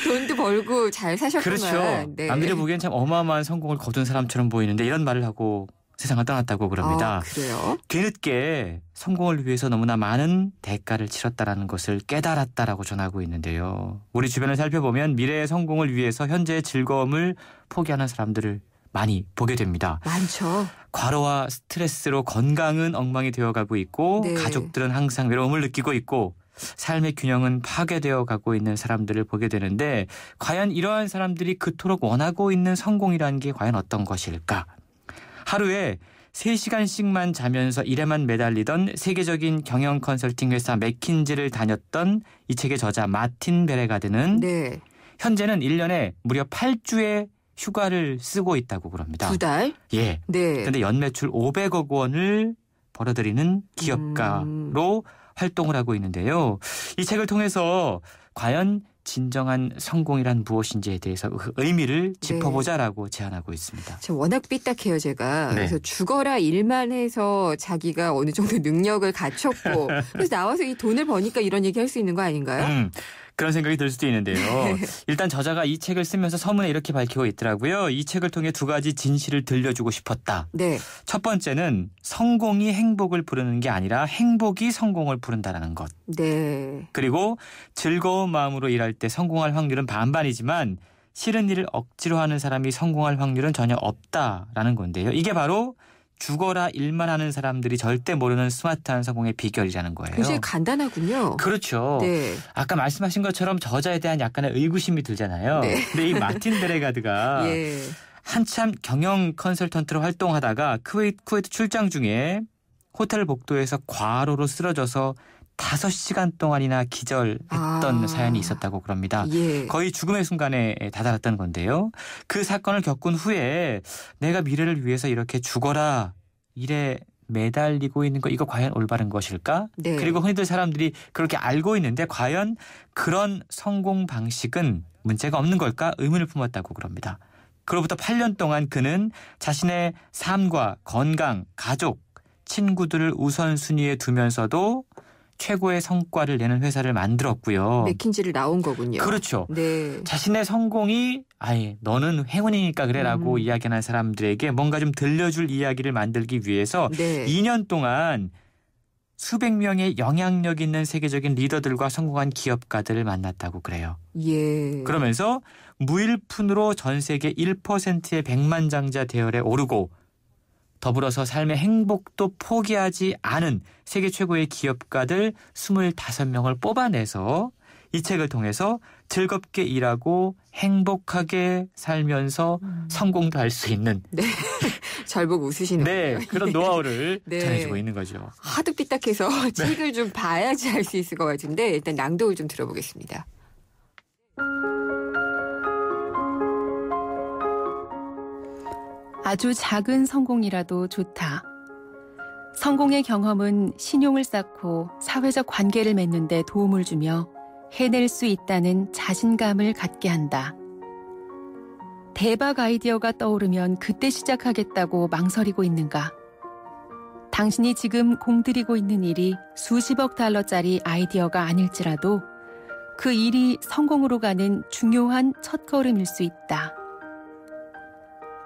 돈도 벌고 잘 사셨구만. 그렇죠. 네. 남들이 보기엔 참 어마어마한 성공을 거둔 사람처럼 보이는데 이런 말을 하고 세상을 떠났다고 그럽니다. 그래요? 뒤늦게 성공을 위해서 너무나 많은 대가를 치렀다라는 것을 깨달았다라고 전하고 있는데요. 우리 주변을 살펴보면 미래의 성공을 위해서 현재의 즐거움을 포기하는 사람들을 많이 보게 됩니다. 많죠. 과로와 스트레스로 건강은 엉망이 되어가고 있고 네. 가족들은 항상 외로움을 느끼고 있고 삶의 균형은 파괴되어 가고 있는 사람들을 보게 되는데 과연 이러한 사람들이 그토록 원하고 있는 성공이라는 게 과연 어떤 것일까? 하루에 3시간씩만 자면서 일에만 매달리던 세계적인 경영 컨설팅 회사 맥킨지를 다녔던 이 책의 저자 마틴 베레가드는 네. 현재는 1년에 무려 8주의 휴가를 쓰고 있다고 그럽니다. 2달? 예. 네. 그런데 연매출 500억 원을 벌어들이는 기업가로 활동을 하고 있는데요. 이 책을 통해서 과연 진정한 성공이란 무엇인지에 대해서 그 의미를 짚어보자라고 제안하고 있습니다. 저 워낙 삐딱해요, 제가. 네. 그래서 죽어라 일만 해서 자기가 어느 정도 능력을 갖췄고 그래서 나와서 이 돈을 버니까 이런 얘기 할 수 있는 거 아닌가요? 그런 생각이 들 수도 있는데요. 일단 저자가 이 책을 쓰면서 서문에 이렇게 밝히고 있더라고요. 이 책을 통해 2가지 진실을 들려주고 싶었다. 네. 첫 번째는 성공이 행복을 부르는 게 아니라 행복이 성공을 부른다는 것. 네. 그리고 즐거운 마음으로 일할 때 성공할 확률은 반반이지만 싫은 일을 억지로 하는 사람이 성공할 확률은 전혀 없다라는 건데요. 이게 바로 죽어라 일만 하는 사람들이 절대 모르는 스마트한 성공의 비결이라는 거예요. 굉장히 간단하군요. 그렇죠. 네. 아까 말씀하신 것처럼 저자에 대한 약간의 의구심이 들잖아요. 네. 근데 이 마틴 베레가드가 예. 한참 경영 컨설턴트로 활동하다가 쿠웨이트 출장 중에 호텔 복도에서 과로로 쓰러져서 5시간 동안이나 기절했던 사연이 있었다고 그럽니다. 예. 거의 죽음의 순간에 다다랐던 건데요. 그 사건을 겪은 후에 내가 미래를 위해서 이렇게 죽어라 일에 매달리고 있는 거 이거 과연 올바른 것일까? 네. 그리고 흔히들 사람들이 그렇게 알고 있는데 과연 그런 성공 방식은 문제가 없는 걸까? 의문을 품었다고 그럽니다. 그로부터 8년 동안 그는 자신의 삶과 건강, 가족, 친구들을 우선순위에 두면서도 최고의 성과를 내는 회사를 만들었고요. 맥킨지를 나온 거군요. 그렇죠. 네. 자신의 성공이 아예 너는 행운이니까 그래라고 이야기하는 사람들에게 뭔가 좀 들려줄 이야기를 만들기 위해서 네. 2년 동안 수백 명의 영향력 있는 세계적인 리더들과 성공한 기업가들을 만났다고 그래요. 예. 그러면서 무일푼으로 전 세계 1%의 백만장자 대열에 오르고 더불어서 삶의 행복도 포기하지 않은 세계 최고의 기업가들 25명을 뽑아내서 이 책을 통해서 즐겁게 일하고 행복하게 살면서 성공도 할 수 있는 네. 잘 보고 웃으시는 네, 거예요. 그런 노하우를 네. 전해주고 있는 거죠. 하도 삐딱해서 책을 좀 봐야지 알 수 있을 것 같은데 일단 낭독을 좀 들어보겠습니다. 아주 작은 성공이라도 좋다. 성공의 경험은 신용을 쌓고 사회적 관계를 맺는 데 도움을 주며 해낼 수 있다는 자신감을 갖게 한다. 대박 아이디어가 떠오르면 그때 시작하겠다고 망설이고 있는가? 당신이 지금 공들이고 있는 일이 수십억 달러짜리 아이디어가 아닐지라도 그 일이 성공으로 가는 중요한 첫걸음일 수 있다.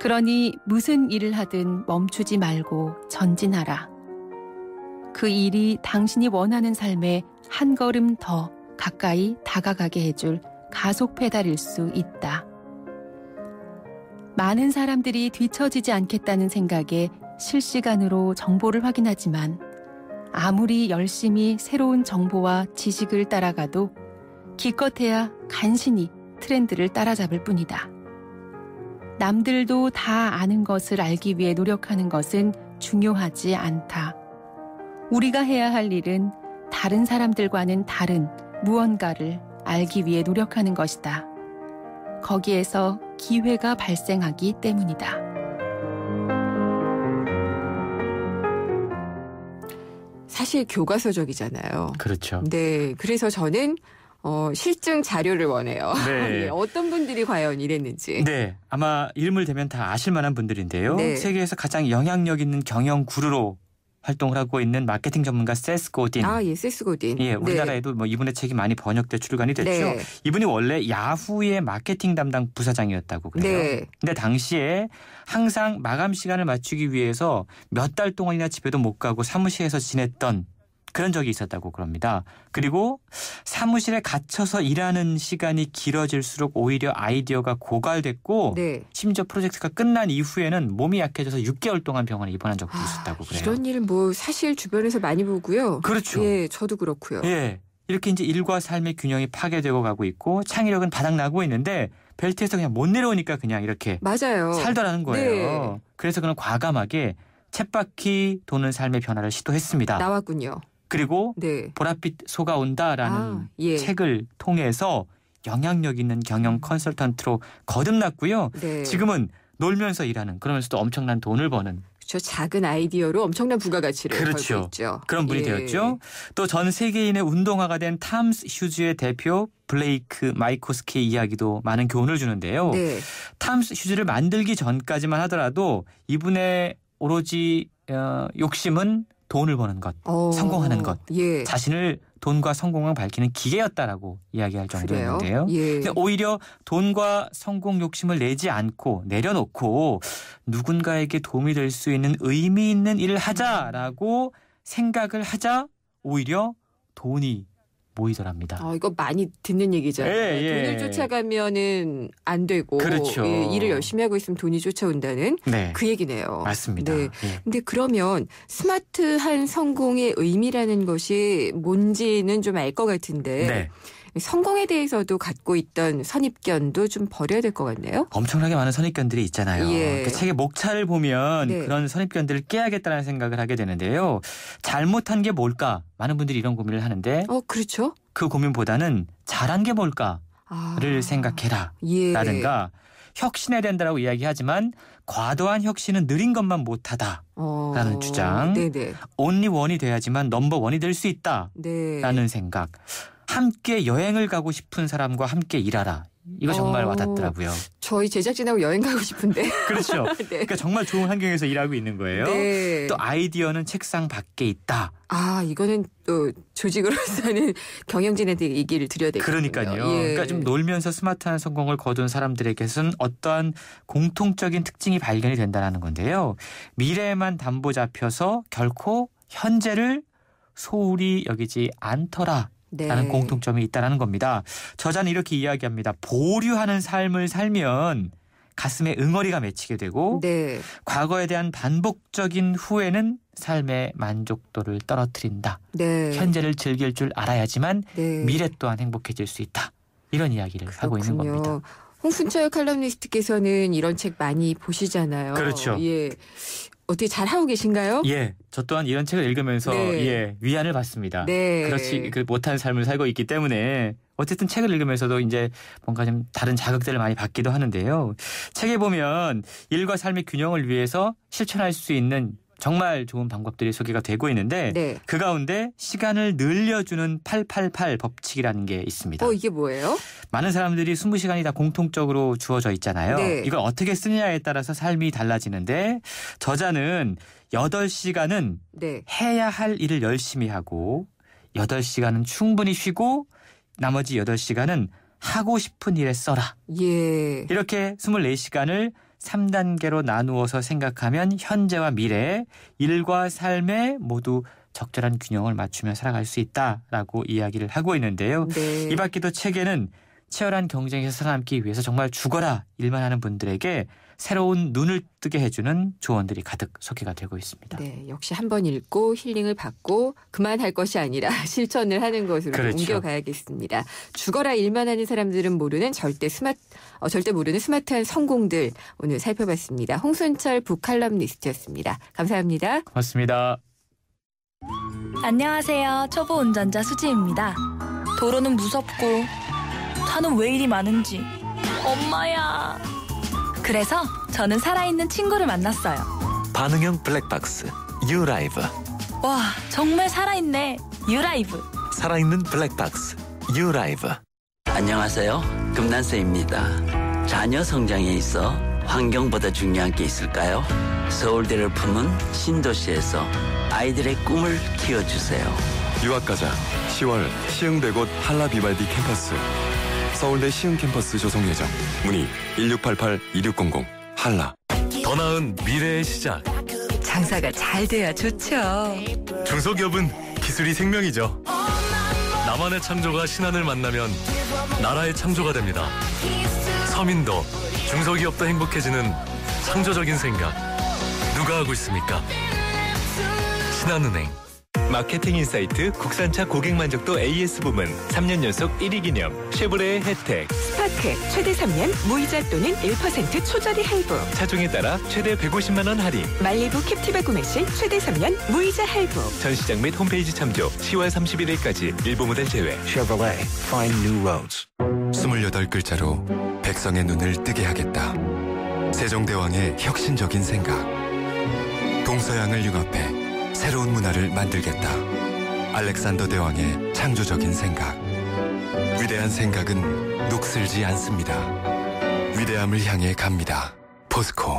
그러니 무슨 일을 하든 멈추지 말고 전진하라. 그 일이 당신이 원하는 삶에 한 걸음 더 가까이 다가가게 해줄 가속 페달일 수 있다. 많은 사람들이 뒤처지지 않겠다는 생각에 실시간으로 정보를 확인하지만 아무리 열심히 새로운 정보와 지식을 따라가도 기껏해야 간신히 트렌드를 따라잡을 뿐이다. 남들도 다 아는 것을 알기 위해 노력하는 것은 중요하지 않다. 우리가 해야 할 일은 다른 사람들과는 다른 무언가를 알기 위해 노력하는 것이다. 거기에서 기회가 발생하기 때문이다. 사실 교과서적이잖아요. 그렇죠. 네, 그래서 저는 실증 자료를 원해요. 네. 어떤 분들이 과연 이랬는지. 네, 아마 이름을 대면 다 아실 만한 분들인데요. 네. 세계에서 가장 영향력 있는 경영 구루로 활동을 하고 있는 마케팅 전문가 세스 고딘. 예, 세스 고딘. 예, 우리나라에도 뭐 이분의 책이 많이 번역돼 출간이 됐죠. 네. 이분이 원래 야후의 마케팅 담당 부사장이었다고 그래요. 네. 근데 당시에 항상 마감 시간을 맞추기 위해서 몇 달 동안이나 집에도 못 가고 사무실에서 지냈던 그런 적이 있었다고 그럽니다. 그리고 사무실에 갇혀서 일하는 시간이 길어질수록 오히려 아이디어가 고갈됐고 네. 심지어 프로젝트가 끝난 이후에는 몸이 약해져서 6개월 동안 병원에 입원한 적도 있었다고 그래요. 이런 일 뭐 사실 주변에서 많이 보고요. 그렇죠. 예, 저도 그렇고요. 예, 이렇게 이제 일과 삶의 균형이 파괴되고 가고 있고 창의력은 바닥나고 있는데 벨트에서 그냥 못 내려오니까 그냥 이렇게 맞아요. 살더라는 거예요. 네. 그래서 그는 과감하게 쳇바퀴 도는 삶의 변화를 시도했습니다. 나왔군요. 그리고 네. 보랏빛 소가 온다라는 예. 책을 통해서 영향력 있는 경영 컨설턴트로 거듭났고요. 네. 지금은 놀면서 일하는 그러면서도 엄청난 돈을 버는 그렇죠. 작은 아이디어로 엄청난 부가가치를 그렇죠. 벌고 있죠. 그런 분이 예. 되었죠. 또 전 세계인의 운동화가 된 탐스 휴즈의 대표 블레이크 마이코스키의 이야기도 많은 교훈을 주는데요. 네. 탐스 휴즈를 만들기 전까지만 하더라도 이분의 오로지 욕심은 돈을 버는 것, 성공하는 것, 예. 자신을 돈과 성공을 밝히는 기계였다라고 이야기할 정도였는데요. 예. 근데 오히려 돈과 성공 욕심을 내지 않고 내려놓고 누군가에게 도움이 될 수 있는 의미 있는 일을 하자라고 생각을 하자 오히려 돈이 모이더랍니다. 이거 많이 듣는 얘기잖아요. 예. 돈을 쫓아가면은 안 되고 그렇죠. 예, 일을 열심히 하고 있으면 돈이 쫓아온다는 네. 그 얘기네요. 맞습니다. 네. 예. 근데 그러면 스마트한 성공의 의미라는 것이 뭔지는 좀 알 것 같은데 네. 성공에 대해서도 갖고 있던 선입견도 좀 버려야 될 것 같네요. 엄청나게 많은 선입견들이 있잖아요. 예. 그 책의 목차를 보면 네. 그런 선입견들을 깨야겠다는 생각을 하게 되는데요. 잘못한 게 뭘까? 많은 분들이 이런 고민을 하는데 그렇죠. 그 고민보다는 잘한 게 뭘까를 생각해라. 예. 라든가 혁신해야 된다라고 이야기하지만 과도한 혁신은 느린 것만 못하다라는 주장. 네네. only one이 돼야지만 넘버 원이 될 수 있다라는 네. 생각. 함께 여행을 가고 싶은 사람과 함께 일하라. 이거 정말 와닿더라고요. 저희 제작진하고 여행 가고 싶은데. 그렇죠. 네. 그러니까 정말 좋은 환경에서 일하고 있는 거예요. 네. 또 아이디어는 책상 밖에 있다. 이거는 또 조직으로서는 경영진한테 얘기를 드려야 되겠군요. 그러니까요. 예. 그러니까 좀 놀면서 스마트한 성공을 거둔 사람들에게서는 어떠한 공통적인 특징이 발견이 된다는 건데요. 미래에만 담보 잡혀서 결코 현재를 소홀히 여기지 않더라. 라는 공통점이 있다는 겁니다. 저자는 이렇게 이야기합니다. 보류하는 삶을 살면 가슴에 응어리가 맺히게 되고 과거에 대한 반복적인 후회는 삶의 만족도를 떨어뜨린다. 현재를 즐길 줄 알아야지만 미래 또한 행복해질 수 있다. 이런 이야기를 하고 있는 겁니다. 홍순철 칼럼니스트께서는 이런 책 많이 보시잖아요. 그렇죠. 예. 어떻게 잘 하고 계신가요? 예, 저 또한 이런 책을 읽으면서 위안을 받습니다. 그렇지 못한 삶을 살고 있기 때문에 어쨌든 책을 읽으면서도 이제 뭔가 좀 다른 자극들을 많이 받기도 하는데요. 책에 보면 일과 삶의 균형을 위해서 실천할 수 있는 정말 좋은 방법들이 소개가 되고 있는데 그 가운데 시간을 늘려주는 888 법칙이라는 게 있습니다. 이게 뭐예요? 많은 사람들이 20시간이 다 공통적으로 주어져 있잖아요. 이걸 어떻게 쓰느냐에 따라서 삶이 달라지는데 저자는 8시간은 해야 할 일을 열심히 하고 8시간은 충분히 쉬고 나머지 8시간은 하고 싶은 일에 써라. 이렇게 24시간을 3단계로 나누어서 생각하면 현재와 미래, 일과 삶에 모두 적절한 균형을 맞추며 살아갈 수 있다라고 이야기를 하고 있는데요. 이 밖에도 책에는 치열한 경쟁에서 살아남기 위해서 정말 죽어라 일만 하는 분들에게 새로운 눈을 뜨게 해주는 조언들이 가득 소개가 되고 있습니다. 네, 역시 한번 읽고 힐링을 받고 그만할 것이 아니라 실천을 하는 것으로 옮겨가야겠습니다. 죽어라 일만 하는 사람들은 모르는 절대 모르는 스마트한 성공들 오늘 살펴봤습니다. 홍순철 북칼럼니스트였습니다. 감사합니다. 고맙습니다. 안녕하세요. 초보 운전자 수지입니다. 도로는 무섭고 차는 왜 이리 많은지 엄마야. 그래서 저는 살아있는 친구를 만났어요. 반응형 블랙박스 유라이브. 와, 정말 살아있네. 유라이브. 살아있는 블랙박스 유라이브. 안녕하세요. 금난세입니다. 자녀 성장에 있어 환경보다 중요한 게 있을까요? 서울대를 품은 신도시에서 아이들의 꿈을 키워주세요. 유학가자 10월 시흥대곳 한라 비발디 캠퍼스. 서울대 시흥 캠퍼스 조성 예정. 문의 1688-2600 한라. 더 나은 미래의 시작. 장사가 잘 돼야 좋죠. 중소기업은 기술이 생명이죠. 나만의 창조가 신한을 만나면 나라의 창조가 됩니다. 서민도 중소기업도 행복해지는 창조적인 생각 누가 하고 있습니까? 신한은행. 마케팅 인사이트 국산차 고객 만족도 AS 부문 3년 연속 1위 기념 쉐보레의 혜택. 스파크 최대 3년 무이자 또는 1% 초저리 할부. 차종에 따라 최대 150만 원 할인. 말리부 캡티바 구매 시 최대 3년 무이자 할부. 전시장 및 홈페이지 참조 10월 31일까지 일부 모델 제외. Chevrolet, find new roads. 28글자로 백성의 눈을 뜨게 하겠다. 세종대왕의 혁신적인 생각. 동서양을 융합해 새로운 문화를 만들겠다. 알렉산더 대왕의 창조적인 생각. 위대한 생각은 녹슬지 않습니다. 위대함을 향해 갑니다. 포스코.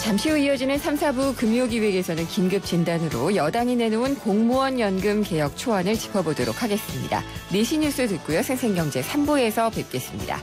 잠시 후 이어지는 3, 4부 금요기획에서는 긴급 진단으로 여당이 내놓은 공무원 연금 개혁 초안을 짚어보도록 하겠습니다. 4시 뉴스 듣고요. 생생경제 3부에서 뵙겠습니다.